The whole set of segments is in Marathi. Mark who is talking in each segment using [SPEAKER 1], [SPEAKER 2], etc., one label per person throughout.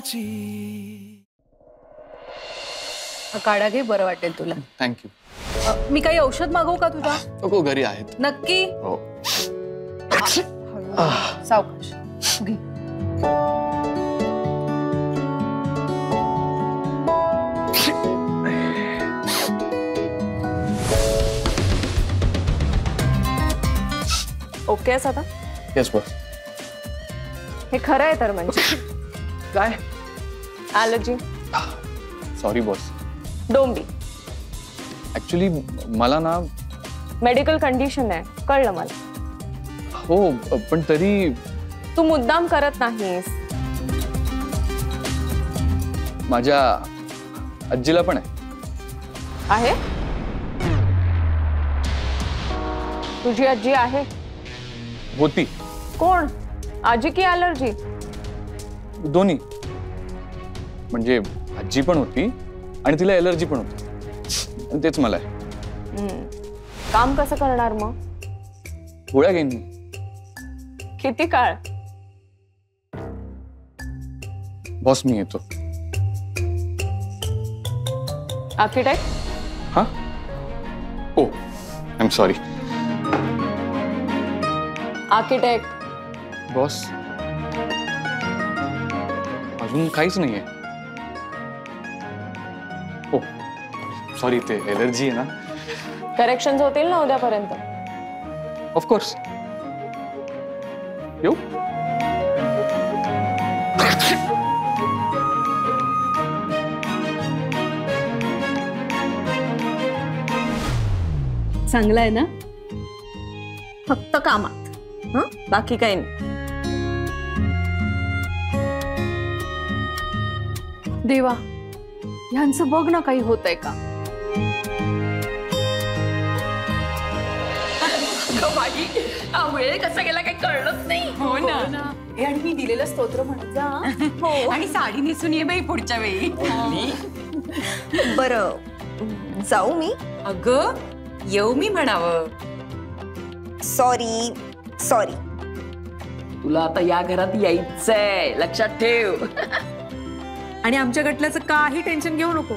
[SPEAKER 1] प्रेमाची।
[SPEAKER 2] काढा घे, बरं वाटेल तुला।
[SPEAKER 3] थँक्यू।
[SPEAKER 2] मी काही औषध मागवू का तुझा?
[SPEAKER 3] नको, घरी आहेत।
[SPEAKER 2] नक्की?
[SPEAKER 3] हो।
[SPEAKER 2] सावकाश घे।
[SPEAKER 4] ओके आहेस आता?
[SPEAKER 3] Yes boss.
[SPEAKER 4] हे खरं आहे तर म्हणजे
[SPEAKER 3] काय?
[SPEAKER 4] Allergy?
[SPEAKER 3] Sorry boss.
[SPEAKER 4] Don't be.
[SPEAKER 3] Actually मला ना
[SPEAKER 4] मेडिकल कंडिशन आहे, कळलं मला।
[SPEAKER 3] हो, पण तरी
[SPEAKER 4] तू मुद्दाम करत नाहीस।
[SPEAKER 3] माझ्या आजीला पण
[SPEAKER 4] आहे? तुझी आजी आहे?
[SPEAKER 3] होती।
[SPEAKER 4] कोण? आजी की ॲलर्जी?
[SPEAKER 3] दोन्ही। म्हणजे आजी पण होती आणि तिला ॲलर्जी पण होती। तेच मला आहे।
[SPEAKER 4] काम कसं करणार मग?
[SPEAKER 3] गोळ्या घेईन मी।
[SPEAKER 4] किती काळ?
[SPEAKER 3] बॉस मी येतो।
[SPEAKER 4] आर्किटेक्ट?
[SPEAKER 3] हाँ? Oh, I am sorry.
[SPEAKER 4] Architect.
[SPEAKER 3] Boss अजून काहीच नाहीये। ओ सॉरी, ते एलर्जी आहे ना।
[SPEAKER 4] करेक्शन्स होतील ना उद्यापर्यंत?
[SPEAKER 3] ऑफकोर्स। येऊ?
[SPEAKER 2] चांगलं आहे ना? फक्त कामात, बाकी काही नाही। देवा, ह्यांचं बघ ना, काही होतंय का? वेळ कसा गेला काही कळलंच नाही।
[SPEAKER 5] हो ना। हे आणि मी दिलेलं स्तोत्र म्हणायचं। हो, आणि साडी नेसून ये बाई पुढच्या वेळी।
[SPEAKER 6] बरं, जाऊ मी?
[SPEAKER 5] अगं येऊ मी म्हणावं।
[SPEAKER 6] Sorry sorry.
[SPEAKER 7] तुला आता या घरात यायचंय, लक्षात ठेव।
[SPEAKER 2] आणि आमच्या गटल्याचं काही टेन्शन घेऊ नको।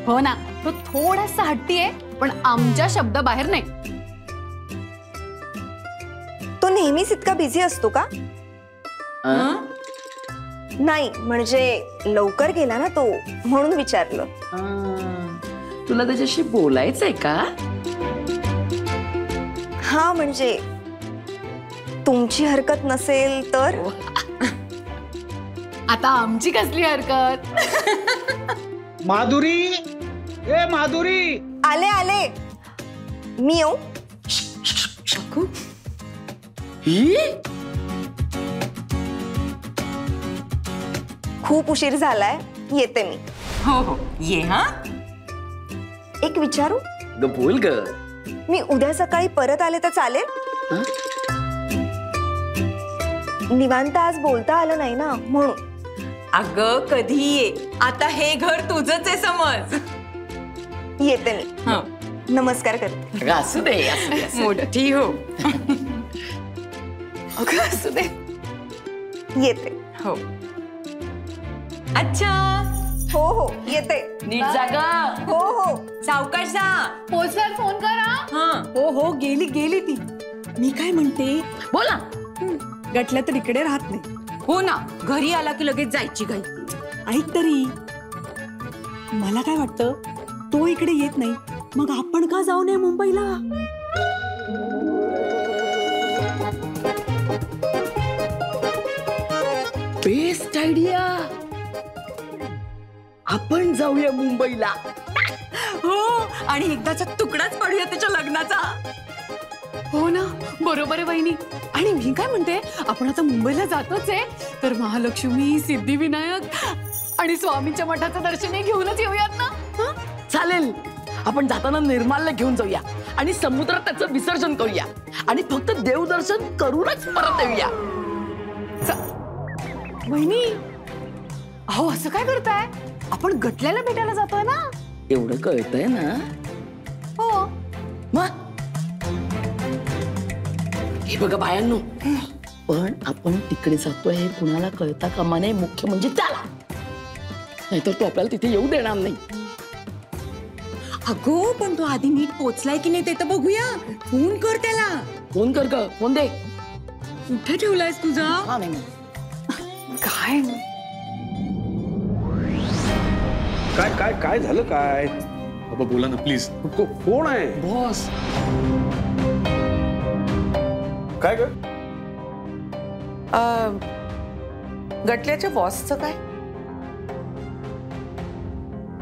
[SPEAKER 2] हो ना, तो थोडासा हट्टी आहे, पण आमच्या शब्द बाहेर नाही।
[SPEAKER 6] तो नेहमीच इतका बिझी असतो का? नाही, म्हणजे लवकर गेला ना तो, म्हणून विचारलं।
[SPEAKER 7] तुला त्याच्याशी बोलायचंय का?
[SPEAKER 6] हा, म्हणजे तुमची हरकत नसेल तर।
[SPEAKER 2] आता आमची कसली हरकत?
[SPEAKER 1] माधुरी, ए माधुरी।
[SPEAKER 6] आले आले, मी येऊ? खूप उशीर झालाय, येते मी।
[SPEAKER 5] हो हो, ये। हा,
[SPEAKER 6] एक विचारू?
[SPEAKER 7] ग बोल ग।
[SPEAKER 6] मी उद्या सकाळी परत आले तर चालेल? निवांत आज बोलता आलं नाही ना, म्हणून।
[SPEAKER 5] अगं कधी ये, आता हे घर तुझंच आहे समज।
[SPEAKER 6] येते मी। नमस्कार करते।
[SPEAKER 7] अगं असू दे, असू दे, असू दे।
[SPEAKER 5] मोठी हो। अगं असू दे।
[SPEAKER 6] येते।
[SPEAKER 5] हो। अच्छा,
[SPEAKER 6] हो हो, येते।
[SPEAKER 7] नीट जागा।
[SPEAKER 6] हो हो,
[SPEAKER 5] सावकाश जा।
[SPEAKER 2] पोचल्यावर फोन करा।
[SPEAKER 8] हो हो, गेली गेली ती। मी काय म्हणते,
[SPEAKER 7] बोला।
[SPEAKER 8] गटल्या तर इकडे राहत नाही।
[SPEAKER 5] हो ना, घरी आला की लगेच जायची घाई।
[SPEAKER 8] ऐक तरी, मला काय वाटतं, तो इकडे येत नाही, मग आपण का जाऊ नये मुंबईला?
[SPEAKER 7] Best idea. आपण जाऊया मुंबईला।
[SPEAKER 5] हो, आणि एकदाचा तुकडाच पाडूया त्याच्या लग्नाचा।
[SPEAKER 2] हो ना, बरोबर आहे वहिनी। आणि मी काय म्हणते, आपण आता मुंबईला जातोच आहे, तर महालक्ष्मी, सिद्धिविनायक आणि स्वामींच्या मठाचं दर्शनही घेऊनच येऊयात ना?
[SPEAKER 7] चालेल। आपण जाताना निर्मालला घेऊन जाऊया आणि समुद्रात त्याचं विसर्जन करूया आणि फक्त देवदर्शन करूनच परत येऊया।
[SPEAKER 2] वहिनी, अहो असं काय करताय? आपण गटल्याला भेटायला जातोय ना?
[SPEAKER 7] एवढं कळतंय ना?
[SPEAKER 2] हो।
[SPEAKER 7] मग हे बघा बायांनो, पण आपण तिकडे जातोय हे कुणाला कळता कामा नये, मुख्य म्हणजे त्याला. नाहीतर तो आपल्याला तिथे येऊ देणार नाही.
[SPEAKER 8] अगो पण तो आधी नीट पोचलाय की नाही ते तर बघूया. फोन कर त्याला.
[SPEAKER 7] फोन कर ग, फोन दे.
[SPEAKER 8] कुठे ठेवलायस तुझा?
[SPEAKER 7] हा नाही
[SPEAKER 2] काय
[SPEAKER 1] काय काय काय झालं काय?
[SPEAKER 3] बाबा बोला ना प्लीज.
[SPEAKER 1] कोण आहे?
[SPEAKER 7] बॉस.
[SPEAKER 1] काय ग?
[SPEAKER 9] गटल्याच्या बॉसचं काय?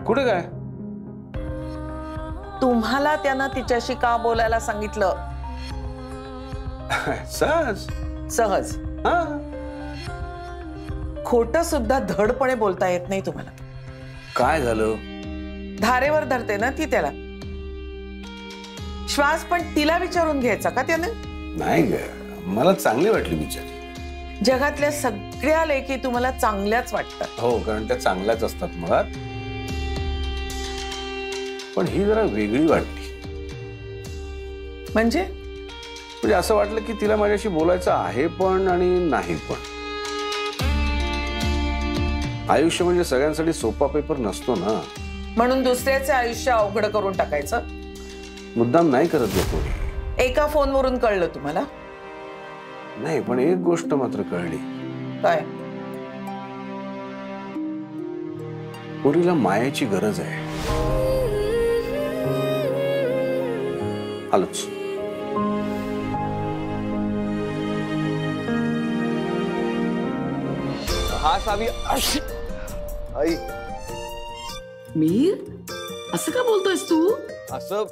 [SPEAKER 1] कुठे काय?
[SPEAKER 9] तुम्हाला त्यानं तिच्याशी का बोलायला सांगितलं?
[SPEAKER 1] सहज.
[SPEAKER 9] सहज.
[SPEAKER 1] हा.
[SPEAKER 9] खोटं सुद्धा धडपणे बोलता येत नाही तुम्हाला.
[SPEAKER 1] काय झालं?
[SPEAKER 9] धारेवर धरते ना ती त्याला. श्वास पण तिला विचारून घ्यायचा का त्यानं?
[SPEAKER 1] नाही ग, मला चांगली वाटली विचार.
[SPEAKER 9] जगातल्या सगळ्या लेखी तुम्हाला चांगल्याच वाटतात.
[SPEAKER 1] हो, कारण त्या चांगल्याच असतात मुळात. पण ही जरा वेगळी वाटली.
[SPEAKER 9] म्हणजे
[SPEAKER 1] असं वाटलं की तिला माझ्याशी बोलायचं आहे पण आणि नाही पण. आयुष्य म्हणजे सगळ्यांसाठी सोपा पेपर नसतो ना.
[SPEAKER 9] म्हणून दुसऱ्याचे आयुष्य अवघड करून टाकायचं?
[SPEAKER 1] मुद्दाम नाही करत ग कोणी.
[SPEAKER 9] एका फोनवरून कळलं तुम्हाला?
[SPEAKER 1] नाही, पण एक गोष्ट मात्र कळली.
[SPEAKER 9] काय?
[SPEAKER 1] पोरीला मायेची गरज आहे. आलोच.
[SPEAKER 3] हा सावी. आई
[SPEAKER 7] मीर, असं का बोलतोयस तू?
[SPEAKER 3] असं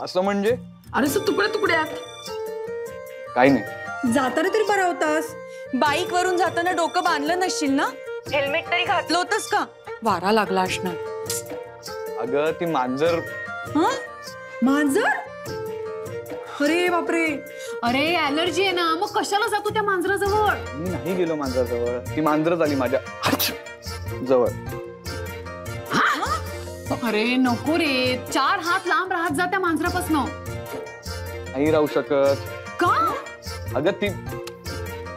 [SPEAKER 3] असं म्हणजे
[SPEAKER 7] अरे सर तुकड्या तुकड्यात.
[SPEAKER 3] काही नाही.
[SPEAKER 8] जाताना तरी बरा होतास. बाईक वरून जाताना डोकं बांधलं नसशील ना? हेल्मेट तरी घातलं होतंस का? वारा लागला असणार.
[SPEAKER 3] अगं ती मांजर.
[SPEAKER 8] हा? मांजर? अरे बापरे.
[SPEAKER 2] अरे ऍलर्जी आहे ना, मग कशाला जातो त्या मांजराजवळ?
[SPEAKER 3] मी नाही गेलो मांजराजवळ. ती मांजरच आली माझ्या जवळ.
[SPEAKER 2] अरे नको रे, 4 हात लांब राहत जा त्या मांजरापासून.
[SPEAKER 3] नाही राहू शकत.
[SPEAKER 2] का?
[SPEAKER 3] अगं ती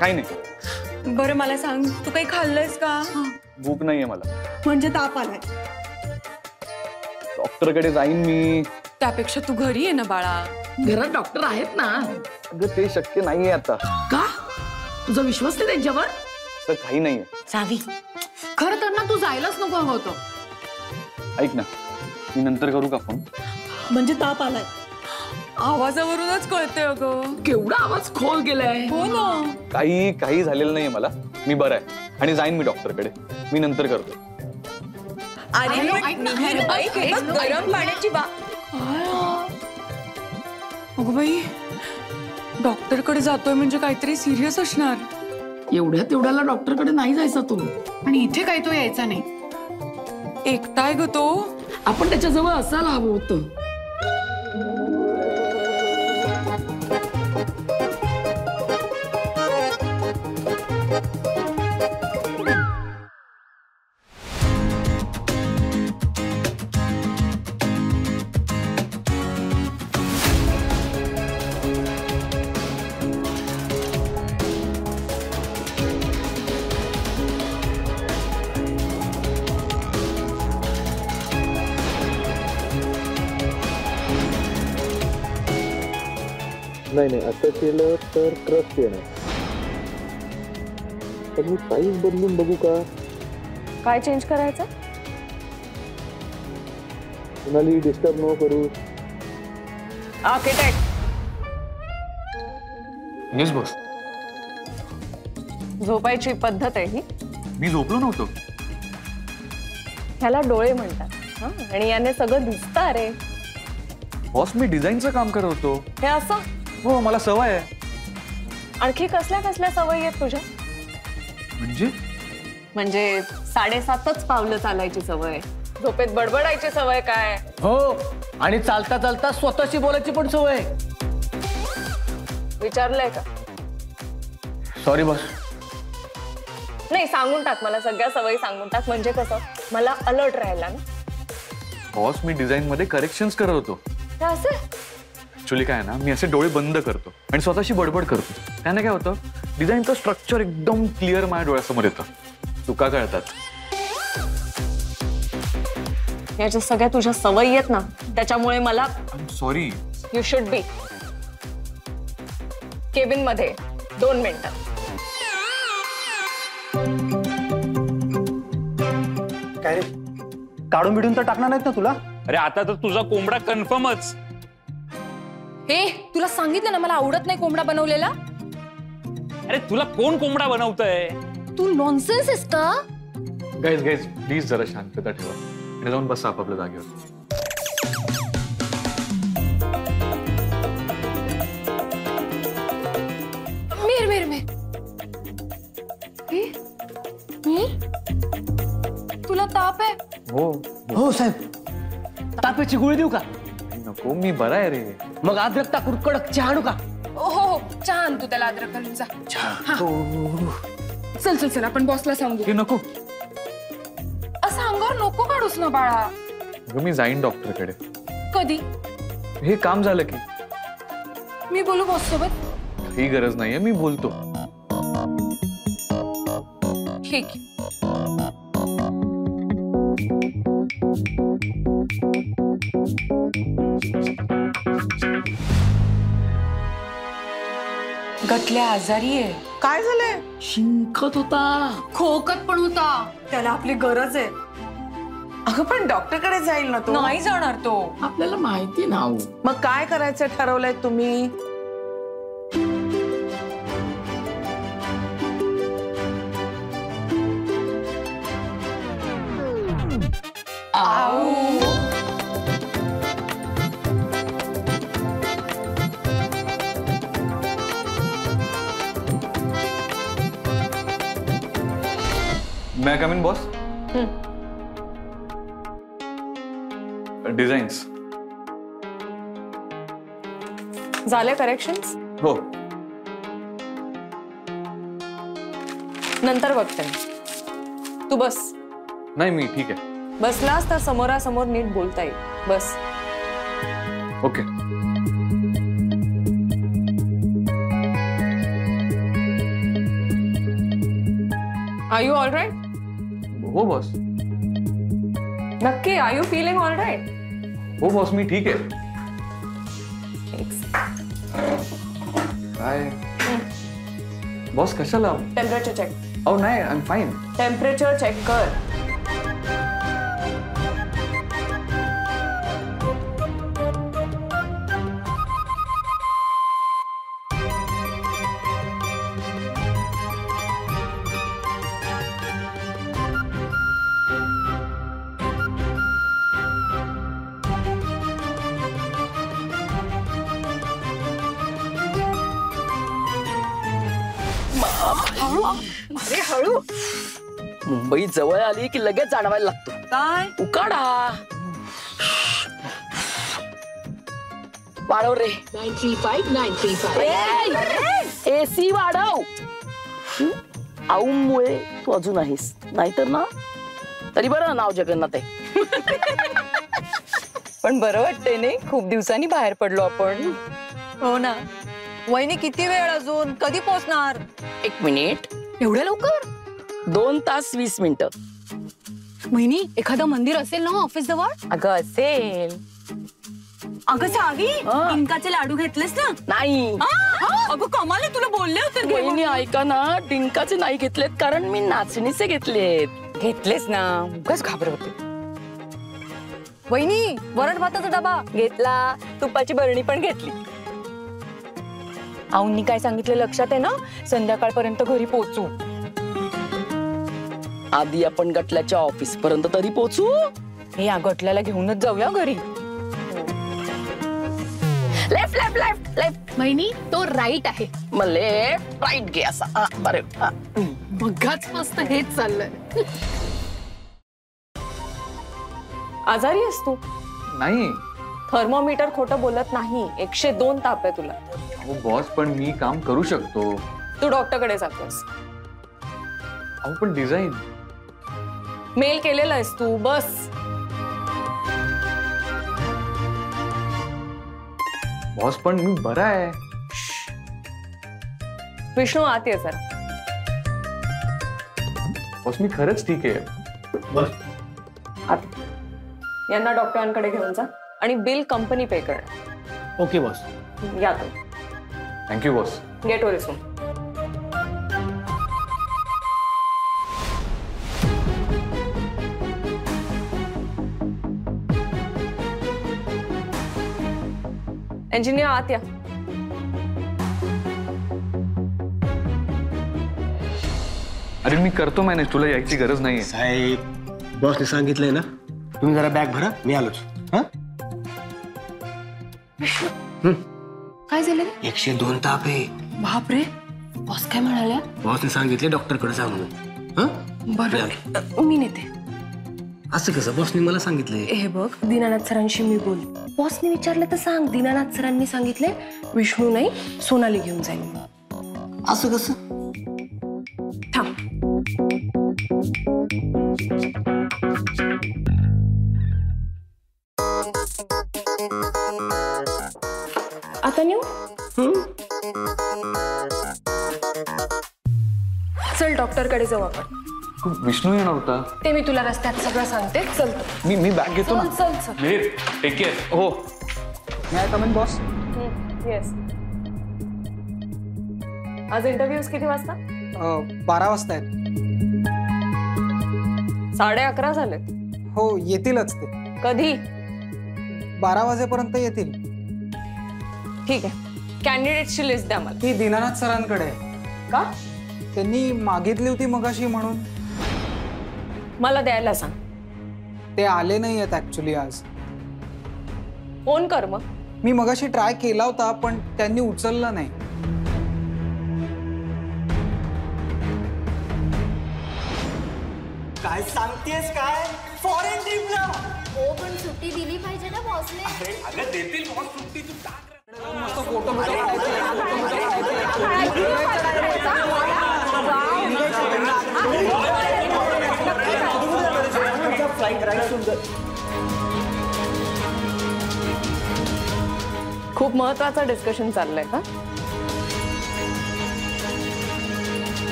[SPEAKER 3] काही नाही.
[SPEAKER 8] बरं मला सांग, तू काही खाल्लंयस का?
[SPEAKER 3] भूक नाहीये मला.
[SPEAKER 8] म्हणजे ताप आलाय.
[SPEAKER 3] डॉक्टरकडे जाईन मी.
[SPEAKER 8] त्यापेक्षा तू घरी ये ना बाळा.
[SPEAKER 7] घरात डॉक्टर आहेत ना.
[SPEAKER 3] अगं ते शक्य नाहीये आता.
[SPEAKER 7] का? तुझा विश्वास नाही त्यांच्यावर?
[SPEAKER 3] असं काही नाहीये.
[SPEAKER 8] सावी,
[SPEAKER 2] खरं तर ना तू जायलाच नको हवं होतं.
[SPEAKER 3] ऐक ना, मी नंतर करू का फोन?
[SPEAKER 8] म्हणजे ताप आलाय. आवाजावरूनच कळतंय अगं.
[SPEAKER 7] केवढा आवाज खोल गेलाय.
[SPEAKER 8] हो ना.
[SPEAKER 3] काही झालेलं नाहीये मला. मी बरं आहे आणि जाईन मी डॉक्टरकडे. मी नंतर करतो.
[SPEAKER 8] अरे
[SPEAKER 2] ऐक ना,
[SPEAKER 8] बाईक आहे बघ, गरम पाण्याची बा. अगं बाई, डॉक्टरकडे जातोय म्हणजे काहीतरी सिरियस असणार.
[SPEAKER 7] तेवढ्याला डॉक्टरकडे नाही जायचा तू.
[SPEAKER 2] आणि इथे काय तो यायचा नाही.
[SPEAKER 8] एकटाय ग तो.
[SPEAKER 7] आपण त्याच्याजवळ असायला हवं होतं.
[SPEAKER 10] नाही असं केलं तर ट्रस्ट येणार. पण मी साईज बदलून बघू का?
[SPEAKER 4] काय चेंज करायचं?
[SPEAKER 10] कुणाली डिस्टर्ब न करू.
[SPEAKER 9] आर्किटेक्ट.
[SPEAKER 3] Yes boss.
[SPEAKER 4] झोपायची पद्धत आहे ही.
[SPEAKER 3] मी झोपलो नव्हतो.
[SPEAKER 4] ह्याला डोळे म्हणतात. हं? आणि याने सगळं दिसतं. अरे
[SPEAKER 3] बॉस, मी डिझाईनचं काम करत होतो.
[SPEAKER 4] हे असं?
[SPEAKER 3] हो, मला सवय आहे.
[SPEAKER 4] आणखी कसल्या कसल्या सवयी आहेत तुझ्या? म्हणजे 7.5च पावलं चालायची सवय, झोपेत बडबडायची सवय काय?
[SPEAKER 11] हो, आणि चालता चालता स्वतःशी बोलायची पण सवय.
[SPEAKER 4] विचारलंय का?
[SPEAKER 3] Sorry boss.
[SPEAKER 4] नाही, सांगून टाक मला, सगळ्या सवयी सांगून टाक. म्हणजे कसं मला अलर्ट राहायला ना.
[SPEAKER 3] बॉस, मी डिझाईन मध्ये करेक्शन्स करत होतो.
[SPEAKER 4] हे असं?
[SPEAKER 3] ऍक्च्युली काय ना, मी असे डोळे बंद करतो आणि स्वतःशी बडबड करतो. त्याने काय होतं, डिझाईनचं स्ट्रक्चर एकदम क्लिअर माझ्या डोळ्यासमोर येतं. चुका कळतात.
[SPEAKER 4] याच्या सगळ्या तुझ्या सवयी आहेत ना, त्याच्यामुळे मला
[SPEAKER 3] sorry.
[SPEAKER 4] You should be cabin मध्ये 2 मिनिटं.
[SPEAKER 11] काय रे, काढून बिडून तर टाकणार नाहीत ना तुला?
[SPEAKER 12] अरे आता तर तुझा कोंबडा कन्फर्मच.
[SPEAKER 8] हे तुला सांगितलं ना मला आवडत नाही कोंबडा बनवलेला.
[SPEAKER 12] अरे तुला कोण कोंबडा बनवतंय?
[SPEAKER 8] तू नॉनसेन्स आहेस का?
[SPEAKER 3] गाईज प्लीज जरा शांतता ठेवा आणि जाऊन बसा आपापल्या जागेवर.
[SPEAKER 8] तुला ताप आहे?
[SPEAKER 11] हो साहेब, तापेची गोळी देऊ का?
[SPEAKER 3] नको, मी बरा आहे रे.
[SPEAKER 11] मग अद्रक टाकून कडक चहा आणू का?
[SPEAKER 8] हो छान आण तू त्याला अद्रक घालून जा. चल चल चल आपण बॉसला सांगू.
[SPEAKER 3] नको,
[SPEAKER 8] असं अंगावर नको काढूस ना बाळा.
[SPEAKER 3] मी जाईन डॉक्टरकडे.
[SPEAKER 8] कधी?
[SPEAKER 3] हे काम झालं की.
[SPEAKER 8] मी बोलू बॉस सोबत?
[SPEAKER 3] ही गरज नाहीये, मी बोलतो.
[SPEAKER 8] ठीक. गटल्या आजारी आहे.
[SPEAKER 9] काय झालंय?
[SPEAKER 7] शिंकत होता,
[SPEAKER 2] खोकत पण होता.
[SPEAKER 8] त्याला आपली गरज आहे.
[SPEAKER 9] अगं पण डॉक्टरकडे जाईल ना तो.
[SPEAKER 8] नाही जाणार तो.
[SPEAKER 7] आपल्याला माहिती ना.
[SPEAKER 9] मग काय करायचं ठरवलंय तुम्ही?
[SPEAKER 3] मैं कम इन बॉस? डिझाईन्स
[SPEAKER 4] झाले करेक्शन्स?
[SPEAKER 3] हो.
[SPEAKER 4] नंतर बघते. तू बस.
[SPEAKER 3] नाही, मी ठीक आहे.
[SPEAKER 4] बसलास तर समोरासमोर नीट बोलता येईल. बस.
[SPEAKER 3] Okay.
[SPEAKER 4] Are you all right?
[SPEAKER 3] हो बॉस.
[SPEAKER 4] नक्की are you feeling all right?
[SPEAKER 3] हो बॉस, मी ठीक आहे. काय बॉस, कशाला?
[SPEAKER 4] Temperature check.
[SPEAKER 3] अहो नाही, I am fine.
[SPEAKER 4] Temperature check कर.
[SPEAKER 7] अरे हळू. मुंबई जवळ आली की लगेच जाणवायला लागतो.
[SPEAKER 8] काय?
[SPEAKER 7] उकाडा वाढव रे. 935 एसी वाढव. आऊमुळे तू अजून आहेस, नाहीतर ना. तरी बरं नाव जगन्नाथ आहे.
[SPEAKER 8] पण बरं वाटतंय नाही, खूप दिवसांनी बाहेर पडलो आपण. हो ना. वहिनी किती वेळ अजून? कधी पोहोचणार?
[SPEAKER 7] 1 मिनिट.
[SPEAKER 2] एवढ्या लवकर?
[SPEAKER 7] 2 तास 20 मिनिटं.
[SPEAKER 2] वहिनी, एखादं मंदिर असेल ना ऑफिस जवळ?
[SPEAKER 8] अगं असेल. अगं सावी, डिंकाचे लाडू घेतलेस ना?
[SPEAKER 7] नाही.
[SPEAKER 8] अगं कमाल, तुला बोलले होते.
[SPEAKER 7] वहिनी ऐका ना, डिंकाचे नाही घेतलेत कारण मी नाचणीचे घेतलेत.
[SPEAKER 8] घेतलेस ना, उगाच घाबरत होते. वहिनी, वरण भाताचा डबा घेतला, तुपाची बरणी पण घेतली. आऊंनी काय सांगितलं लक्षात आहे ना? संध्याकाळपर्यंत घरी पोहोचू.
[SPEAKER 7] आधी आपण गटल्याच्या ऑफिस पर्यंत तरी पोहोचू.
[SPEAKER 8] हे या गटल्याला घेऊनच जाऊया घरी.
[SPEAKER 7] Left left left left.
[SPEAKER 2] वहिनी, तो राईट आहे.
[SPEAKER 7] मग लेफ्ट राईट घे असा. बरं.
[SPEAKER 2] बघाच मस्त हेच चाललंय.
[SPEAKER 4] आजारी आहेस तू?
[SPEAKER 3] नाही.
[SPEAKER 4] थर्मोमीटर खोटं बोलत नाही. 102 ताप आहे तुला.
[SPEAKER 3] अहो बॉस, पण मी काम करू शकतो.
[SPEAKER 4] तू डॉक्टरकडे जातोस.
[SPEAKER 3] अहो पण डिझाईन
[SPEAKER 4] मेल केलेला आहेस तू. बस.
[SPEAKER 3] बॉस पण मी बरा आहे.
[SPEAKER 4] विष्णू आत ये सर.
[SPEAKER 3] बॉस मी खरंच ठीक आहे.
[SPEAKER 4] आत. यांना डॉक्टरांकडे घेऊन जा आणि बिल कंपनी पे करणार.
[SPEAKER 11] Okay boss.
[SPEAKER 4] या तुम्ही.
[SPEAKER 3] Thank you boss.
[SPEAKER 4] गेट वर रिसूम. इंजिनियर आत या.
[SPEAKER 3] अरे मी करतो मॅनेज, तुला यायची गरज नाहीये.
[SPEAKER 13] साहेब बॉसने सांगितलंय ना, तुम्ही जरा बॅग भरा, मी आलोच.
[SPEAKER 2] काय झालं?
[SPEAKER 13] 102 ताप आहे.
[SPEAKER 2] बापरे, बॉस काय म्हणाल्या?
[SPEAKER 13] बॉसने सांगितले डॉक्टरकडे जा म्हणून.
[SPEAKER 2] बरं मी नेते.
[SPEAKER 13] असं कसं? बॉसने मला सांगितलंय.
[SPEAKER 5] हे बघ, दीनानाथ सरांशी मी बोल. बॉसने विचारलं तर सांग दीनानाथ सरांनी सांगितले विष्णू नाही सोनाली घेऊन जाईल.
[SPEAKER 13] असं कसं?
[SPEAKER 5] थांब. आता नेऊ? चल डॉक्टरकडे जाऊ आपण.
[SPEAKER 3] विष्णू येणार होता.
[SPEAKER 5] ते मी तुला रस्त्यात सगळं सांगते. चल तू.
[SPEAKER 3] मी बॅग घेतो ना.
[SPEAKER 5] चल चल.
[SPEAKER 12] Mihir, take care.
[SPEAKER 3] हो.
[SPEAKER 11] नाही कमेंट बॉस.
[SPEAKER 4] येस. आज इंटरव्ह्यूज किती वाजता?
[SPEAKER 14] 12 वाजता आहेत.
[SPEAKER 4] 11:30 झाले.
[SPEAKER 14] हो येतीलच ते.
[SPEAKER 4] कधी?
[SPEAKER 14] 12 वाजेपर्यंत येतील.
[SPEAKER 4] ठीक आहे. कॅन्डिडेटची लिस्ट द्या मला.
[SPEAKER 14] ती दीनानाथ सरांकडे आहे.
[SPEAKER 4] का?
[SPEAKER 14] त्यांनी मागितली होती मगाशी म्हणून.
[SPEAKER 4] मला द्यायला सांग.
[SPEAKER 14] ते आले नाही आहेत ऍक्च्युली आज.
[SPEAKER 4] फोन कर मग.
[SPEAKER 14] मी मगाशी ट्राय केला होता पण त्यांनी उचलला नाही.
[SPEAKER 15] काय सांगतेस काय? फॉरेन ट्रिपला.
[SPEAKER 16] हो पण सुट्टी दिली पाहिजे ना बॉसने.
[SPEAKER 15] अगं देतील बॉस सुट्टी. तू
[SPEAKER 14] मस्त फोटो
[SPEAKER 4] खूप महत्वाचं डिस्कशन चाललंय का?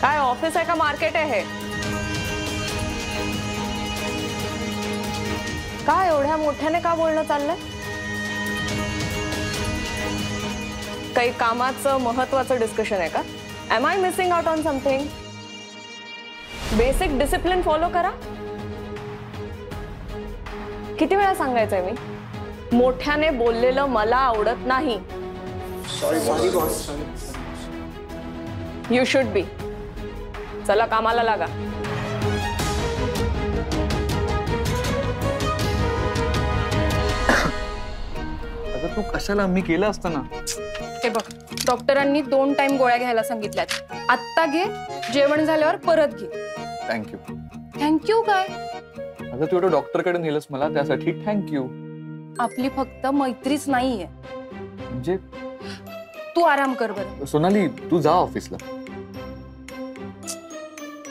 [SPEAKER 4] काय ऑफिस आहे का मार्केट आहे? काय एवढ्या मोठ्याने का बोलणं चाललंय? काही कामाचं महत्वाचं डिस्कशन आहे का? Am I missing out on something? Basic discipline follow करा. किती वेळा सांगायचंय मी? मोठ्याने बोललेलं मला आवडत नाही.
[SPEAKER 15] Sorry boss.
[SPEAKER 4] You should be. चला कामाला लागा.
[SPEAKER 3] अगं तू कशाला? मी केलं असतं ना.
[SPEAKER 5] हे बघ, डॉक्टरांनी 2 टाइम गोळ्या घ्यायला सांगितल्यात. आत्ता घे, जेवण झाल्यावर परत घे.
[SPEAKER 3] थँक्यू.
[SPEAKER 5] थँक्यू काय?
[SPEAKER 3] अगं तू एवढं डॉक्टरकडे नेलंस मला, त्यासाठी थँक्यू.
[SPEAKER 5] आपली फक्त मैत्रीच नाहीये.
[SPEAKER 3] म्हणजे
[SPEAKER 5] तू आराम कर बरं.
[SPEAKER 3] सोनाली तू जा ऑफिसला.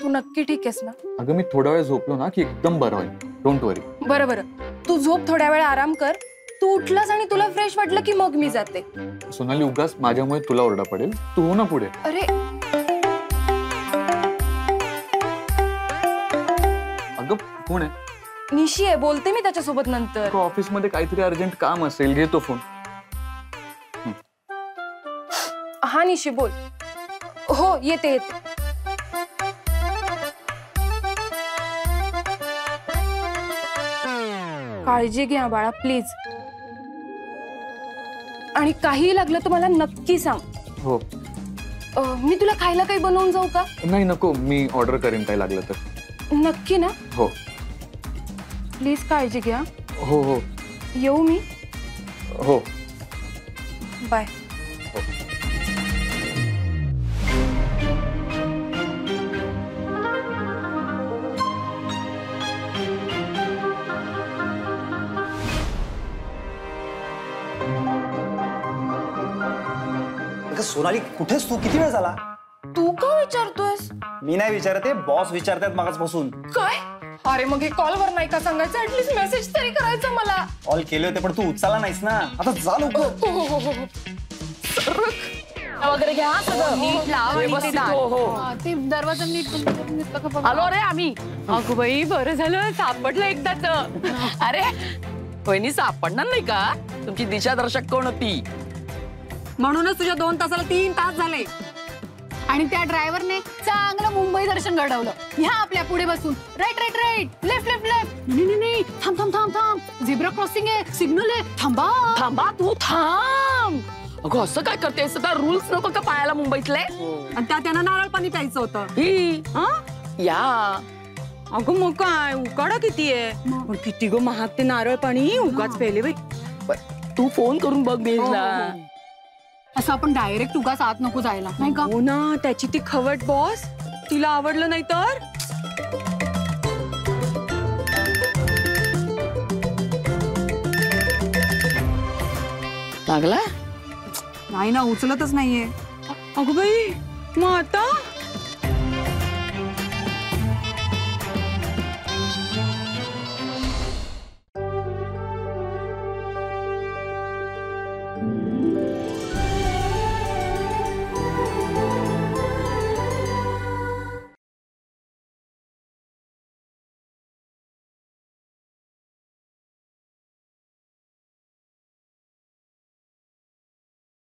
[SPEAKER 5] तू नक्की ठीक आहेस ना?
[SPEAKER 3] अगं मी थोडा वेळ झोपलो ना की एकदम बरं होईल. डोंट वरी.
[SPEAKER 5] बरं बरं, तू झोप, थोड्या वेळ आराम कर. तू उठलास आणि तुला फ्रेश वाटलं की मग मी जाते.
[SPEAKER 3] सोनाली उगाच माझ्यामुळे तुला ओरडा पडेल. तू हो ना पुढे.
[SPEAKER 5] अरे
[SPEAKER 3] अगं कोण आहे?
[SPEAKER 5] निशी आहे, बोलते मी त्याच्यासोबत नंतर.
[SPEAKER 3] ऑफिस मध्ये काहीतरी अर्जंट काम असेल, घेतो फोन.
[SPEAKER 5] हा निशी बोल. हो येते येते. काळजी घ्या बाळा प्लीज. आणि काही लागलं तर मला नक्की सांग.
[SPEAKER 3] हो.
[SPEAKER 5] मी तुला खायला काही बनवून जाऊ का?
[SPEAKER 3] नाही नको, मी ऑर्डर करेन काही लागलं तर.
[SPEAKER 5] नक्की ना?
[SPEAKER 3] हो.
[SPEAKER 5] प्लीज काळजी घ्या.
[SPEAKER 3] हो हो.
[SPEAKER 5] येऊ मी?
[SPEAKER 3] हो.
[SPEAKER 5] बाय.
[SPEAKER 15] सोनाली कुठेस तू? किती वेळ झाला?
[SPEAKER 5] तू का विचारतोयस?
[SPEAKER 15] मी नाही विचारते, बॉस विचारतात मागासपासून.
[SPEAKER 5] काय? अरे मग हे कॉलवर नाही का सांगायचं, ऍटलीस्ट मेसेज तरी करायचं मला.
[SPEAKER 15] कॉल केले होते पण तू उचलला नाहीस ना. आता जा लवकर.
[SPEAKER 7] वगैरे घ्या सगळं
[SPEAKER 2] नीट लाव आणि ते
[SPEAKER 7] व्यवस्थित.
[SPEAKER 2] दार.
[SPEAKER 7] हो, हो.
[SPEAKER 2] हा, ते दरवाजा नीट नीट बघा.
[SPEAKER 7] आलो रे आम्ही.
[SPEAKER 2] अगं बाई बरं झालं सापडलं एकदाच.
[SPEAKER 7] अरे वहिनी सापडणार नाही का? तुमची दिशादर्शक कोण होती?
[SPEAKER 8] म्हणूनच तुझ्या 2 तासाला 3 तास झाले.
[SPEAKER 2] आणि त्या ड्रायव्हरने चांगलं मुंबई दर्शन घडवलं. ह्या आपल्या पुढे बसून right right right left left left. नाही नाही थांब थांब थांब थांब, झेब्रा क्रॉसिंग आहे, सिग्नल आहे, थांबा
[SPEAKER 7] थांबा तू थांब. अगं असं काय करतेस? आता रूल्स नको का पाळायला मुंबईतले?
[SPEAKER 8] आणि त्यांना नारळ पाणी प्यायचं होतं.
[SPEAKER 7] ही या
[SPEAKER 8] अगं मग काय उकाडा किती आहे, पण किती गो महाग ते नारळ पाणी उगाच प्यायले बाई.
[SPEAKER 7] तू फोन करून बघ बेजला.
[SPEAKER 2] असं आपण डायरेक्ट उगाच आत नको जायला नाही का?
[SPEAKER 8] हो ना, त्याची ती खवट बॉस, तिला आवडलं नाही तर.
[SPEAKER 7] लागला
[SPEAKER 8] नाही ना, उचलतच नाहीये. अगं बाई मग आता